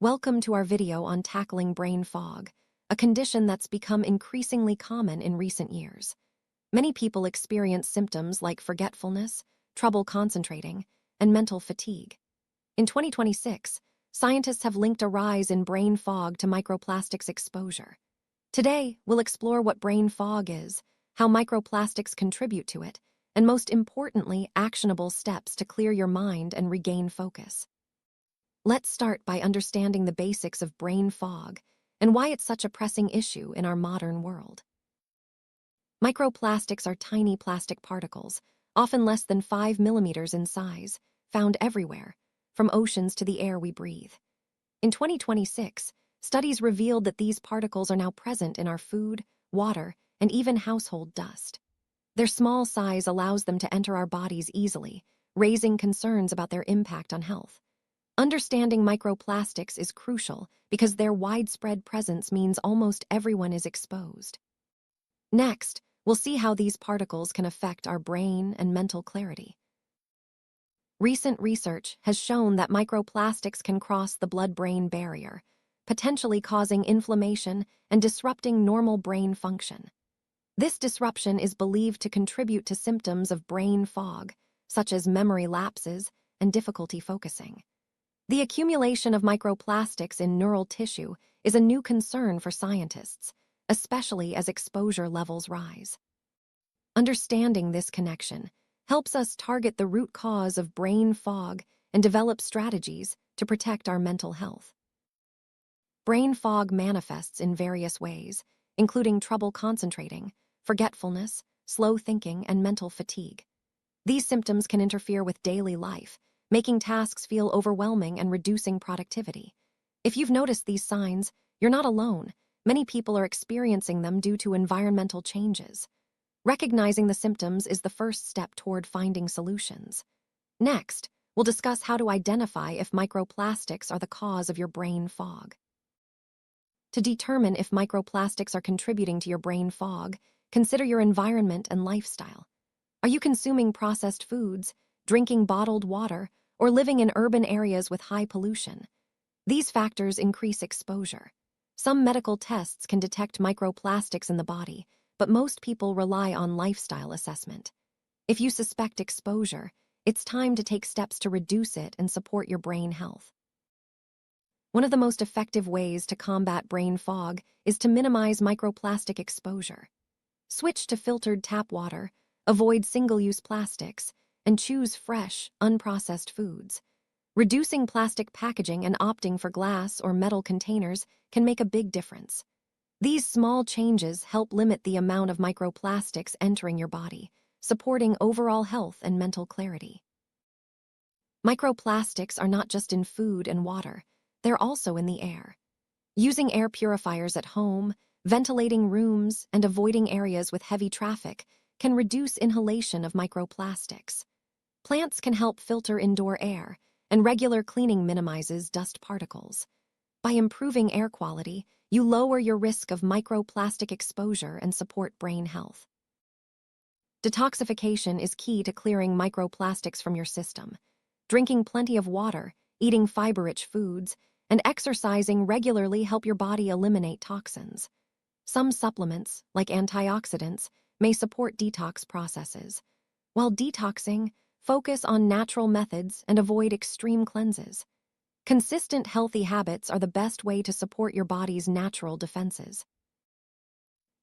Welcome to our video on tackling brain fog, a condition that's become increasingly common in recent years. Many people experience symptoms like forgetfulness, trouble concentrating, and mental fatigue. In 2026, scientists have linked a rise in brain fog to microplastics exposure. Today, we'll explore what brain fog is, how microplastics contribute to it, and most importantly, actionable steps to clear your mind and regain focus. Let's start by understanding the basics of brain fog and why it's such a pressing issue in our modern world. Microplastics are tiny plastic particles, often less than 5 millimeters in size, found everywhere, from oceans to the air we breathe. In 2026, studies revealed that these particles are now present in our food, water, and even household dust. Their small size allows them to enter our bodies easily, raising concerns about their impact on health. Understanding microplastics is crucial because their widespread presence means almost everyone is exposed. Next, we'll see how these particles can affect our brain and mental clarity. Recent research has shown that microplastics can cross the blood-brain barrier, potentially causing inflammation and disrupting normal brain function. This disruption is believed to contribute to symptoms of brain fog, such as memory lapses and difficulty focusing. The accumulation of microplastics in neural tissue is a new concern for scientists, especially as exposure levels rise. Understanding this connection helps us target the root cause of brain fog and develop strategies to protect our mental health. Brain fog manifests in various ways, including trouble concentrating, forgetfulness, slow thinking, and mental fatigue. These symptoms can interfere with daily life, making tasks feel overwhelming and reducing productivity. If you've noticed these signs, you're not alone. Many people are experiencing them due to environmental changes. Recognizing the symptoms is the first step toward finding solutions. Next, we'll discuss how to identify if microplastics are the cause of your brain fog. To determine if microplastics are contributing to your brain fog, consider your environment and lifestyle. Are you consuming processed foods, drinking bottled water, or living in urban areas with high pollution? These factors increase exposure. Some medical tests can detect microplastics in the body, but most people rely on lifestyle assessment. If you suspect exposure, it's time to take steps to reduce it and support your brain health. One of the most effective ways to combat brain fog is to minimize microplastic exposure. Switch to filtered tap water, avoid single-use plastics, and choose fresh, unprocessed foods. Reducing plastic packaging and opting for glass or metal containers can make a big difference. These small changes help limit the amount of microplastics entering your body, supporting overall health and mental clarity. Microplastics are not just in food and water, they're also in the air. Using air purifiers at home, ventilating rooms, and avoiding areas with heavy traffic can reduce inhalation of microplastics. Plants can help filter indoor air, and regular cleaning minimizes dust particles. By improving air quality, you lower your risk of microplastic exposure and support brain health. Detoxification is key to clearing microplastics from your system. Drinking plenty of water, eating fiber-rich foods, and exercising regularly help your body eliminate toxins. Some supplements, like antioxidants, may support detox processes. While detoxing, focus on natural methods and avoid extreme cleanses. Consistent healthy habits are the best way to support your body's natural defenses.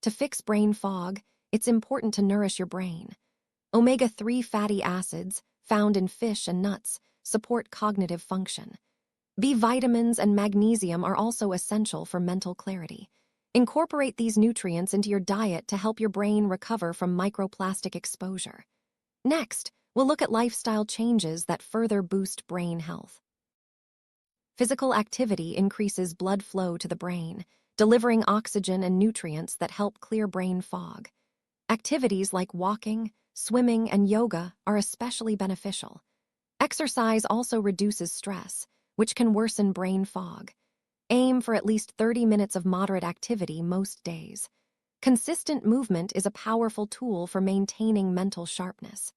To fix brain fog, it's important to nourish your brain. Omega-3 fatty acids, found in fish and nuts, support cognitive function. B vitamins and magnesium are also essential for mental clarity. Incorporate these nutrients into your diet to help your brain recover from microplastic exposure. Next, we'll look at lifestyle changes that further boost brain health. Physical activity increases blood flow to the brain, delivering oxygen and nutrients that help clear brain fog. Activities like walking, swimming, and yoga are especially beneficial. Exercise also reduces stress, which can worsen brain fog. Aim for at least 30 minutes of moderate activity most days. Consistent movement is a powerful tool for maintaining mental sharpness.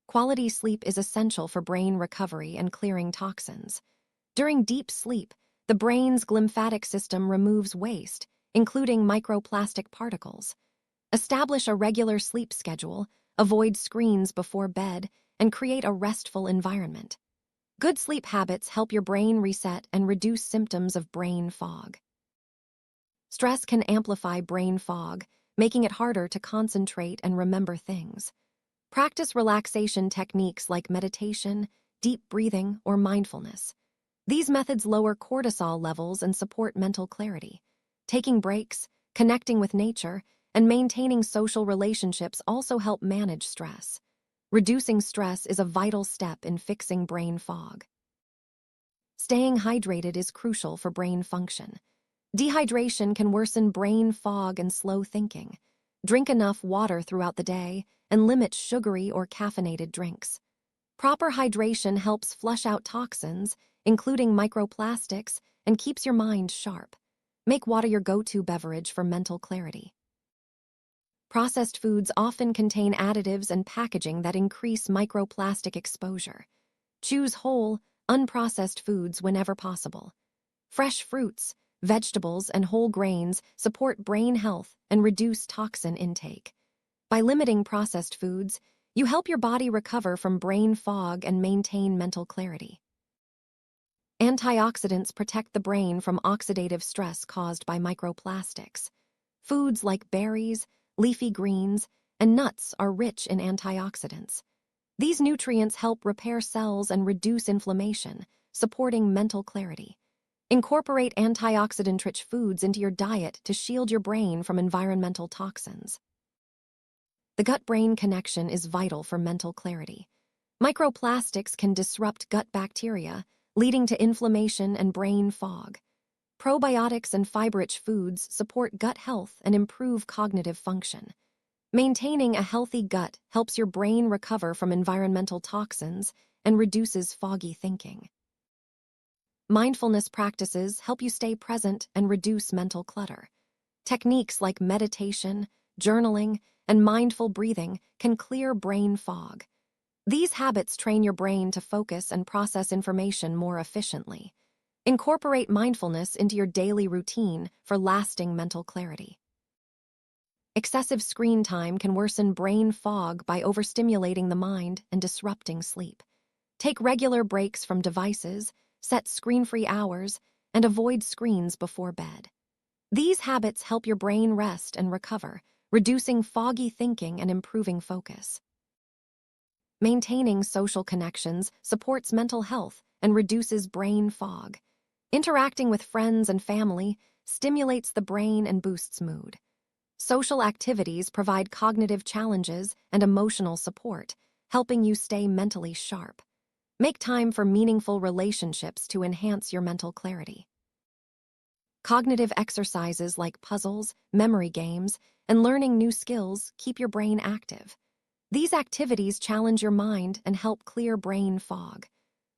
Quality sleep is essential for brain recovery and clearing toxins. During deep sleep, the brain's glymphatic system removes waste, including microplastic particles. Establish a regular sleep schedule, avoid screens before bed, and create a restful environment. Good sleep habits help your brain reset and reduce symptoms of brain fog. Stress can amplify brain fog, making it harder to concentrate and remember things. Practice relaxation techniques like meditation, deep breathing, or mindfulness. These methods lower cortisol levels and support mental clarity. Taking breaks, connecting with nature, and maintaining social relationships also help manage stress. Reducing stress is a vital step in fixing brain fog. Staying hydrated is crucial for brain function. Dehydration can worsen brain fog and slow thinking. Drink enough water throughout the day and limit sugary or caffeinated drinks. Proper hydration helps flush out toxins, including microplastics, and keeps your mind sharp. Make water your go-to beverage for mental clarity. Processed foods often contain additives and packaging that increase microplastic exposure. Choose whole, unprocessed foods whenever possible. Fresh fruits, vegetables, and whole grains support brain health and reduce toxin intake. By limiting processed foods, you help your body recover from brain fog and maintain mental clarity. Antioxidants protect the brain from oxidative stress caused by microplastics. Foods like berries, leafy greens, and nuts are rich in antioxidants. These nutrients help repair cells and reduce inflammation, supporting mental clarity. Incorporate antioxidant-rich foods into your diet to shield your brain from environmental toxins. The gut-brain connection is vital for mental clarity. Microplastics can disrupt gut bacteria, leading to inflammation and brain fog. Probiotics and fiber-rich foods support gut health and improve cognitive function. Maintaining a healthy gut helps your brain recover from environmental toxins and reduces foggy thinking. Mindfulness practices help you stay present and reduce mental clutter. Techniques like meditation, journaling, and mindful breathing can clear brain fog. These habits train your brain to focus and process information more efficiently. Incorporate mindfulness into your daily routine for lasting mental clarity. Excessive screen time can worsen brain fog by overstimulating the mind and disrupting sleep. Take regular breaks from devices, set screen-free hours, and avoid screens before bed. These habits help your brain rest and recover, reducing foggy thinking and improving focus. Maintaining social connections supports mental health and reduces brain fog. Interacting with friends and family stimulates the brain and boosts mood. Social activities provide cognitive challenges and emotional support, helping you stay mentally sharp. Make time for meaningful relationships to enhance your mental clarity. Cognitive exercises like puzzles, memory games, and learning new skills keep your brain active. These activities challenge your mind and help clear brain fog.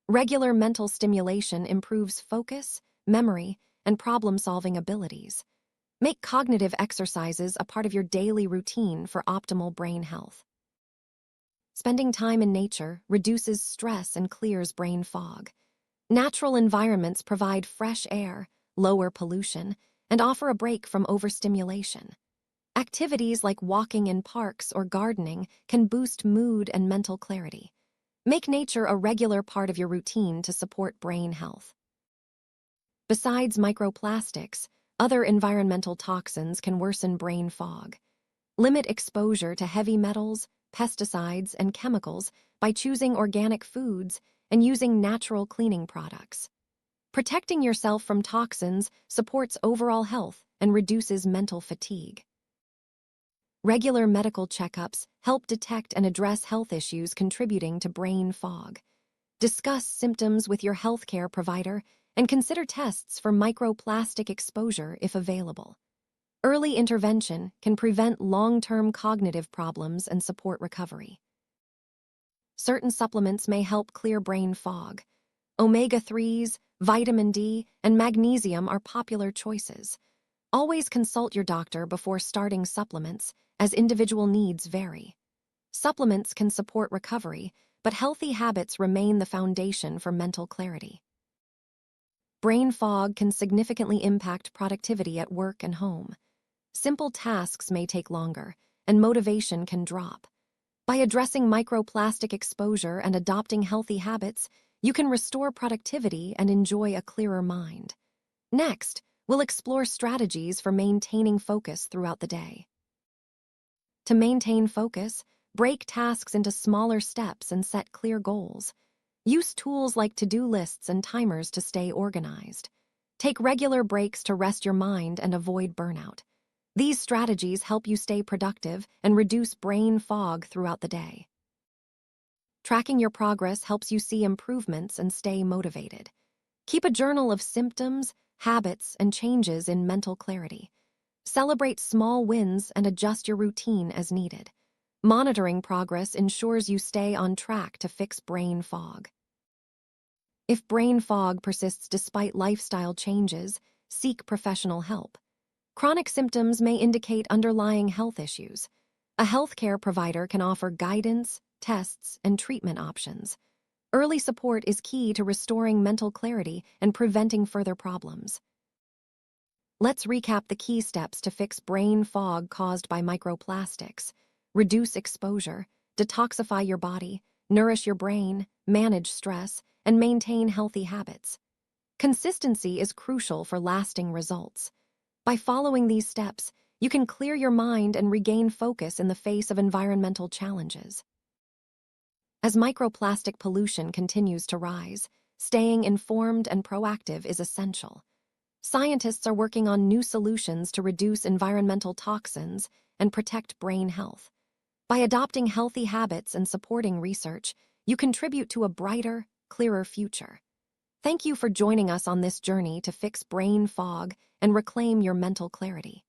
Regular mental stimulation improves focus, memory, and problem-solving abilities. Make cognitive exercises a part of your daily routine for optimal brain health. Spending time in nature reduces stress and clears brain fog. Natural environments provide fresh air, lower pollution, and offer a break from overstimulation. Activities like walking in parks or gardening can boost mood and mental clarity. Make nature a regular part of your routine to support brain health. Besides microplastics, other environmental toxins can worsen brain fog. Limit exposure to heavy metals, pesticides, and chemicals by choosing organic foods and using natural cleaning products. Protecting yourself from toxins supports overall health and reduces mental fatigue. Regular medical checkups help detect and address health issues contributing to brain fog. Discuss symptoms with your healthcare provider and consider tests for microplastic exposure if available. Early intervention can prevent long-term cognitive problems and support recovery. Certain supplements may help clear brain fog. Omega-3s, vitamin D, and magnesium are popular choices. Always consult your doctor before starting supplements, as individual needs vary. Supplements can support recovery, but healthy habits remain the foundation for mental clarity. Brain fog can significantly impact productivity at work and home. Simple tasks may take longer, and motivation can drop. By addressing microplastic exposure and adopting healthy habits, you can restore productivity and enjoy a clearer mind. Next, we'll explore strategies for maintaining focus throughout the day. To maintain focus, break tasks into smaller steps and set clear goals. Use tools like to-do lists and timers to stay organized. Take regular breaks to rest your mind and avoid burnout. These strategies help you stay productive and reduce brain fog throughout the day. Tracking your progress helps you see improvements and stay motivated. Keep a journal of symptoms, habits, and changes in mental clarity. Celebrate small wins and adjust your routine as needed. Monitoring progress ensures you stay on track to fix brain fog. If brain fog persists despite lifestyle changes, seek professional help. Chronic symptoms may indicate underlying health issues. A healthcare provider can offer guidance, tests, and treatment options. Early support is key to restoring mental clarity and preventing further problems. Let's recap the key steps to fix brain fog caused by microplastics. Reduce exposure, detoxify your body, nourish your brain, manage stress, and maintain healthy habits. Consistency is crucial for lasting results. By following these steps, you can clear your mind and regain focus in the face of environmental challenges. As microplastic pollution continues to rise, staying informed and proactive is essential. Scientists are working on new solutions to reduce environmental toxins and protect brain health. By adopting healthy habits and supporting research, you contribute to a brighter, clearer future. Thank you for joining us on this journey to fix brain fog and reclaim your mental clarity.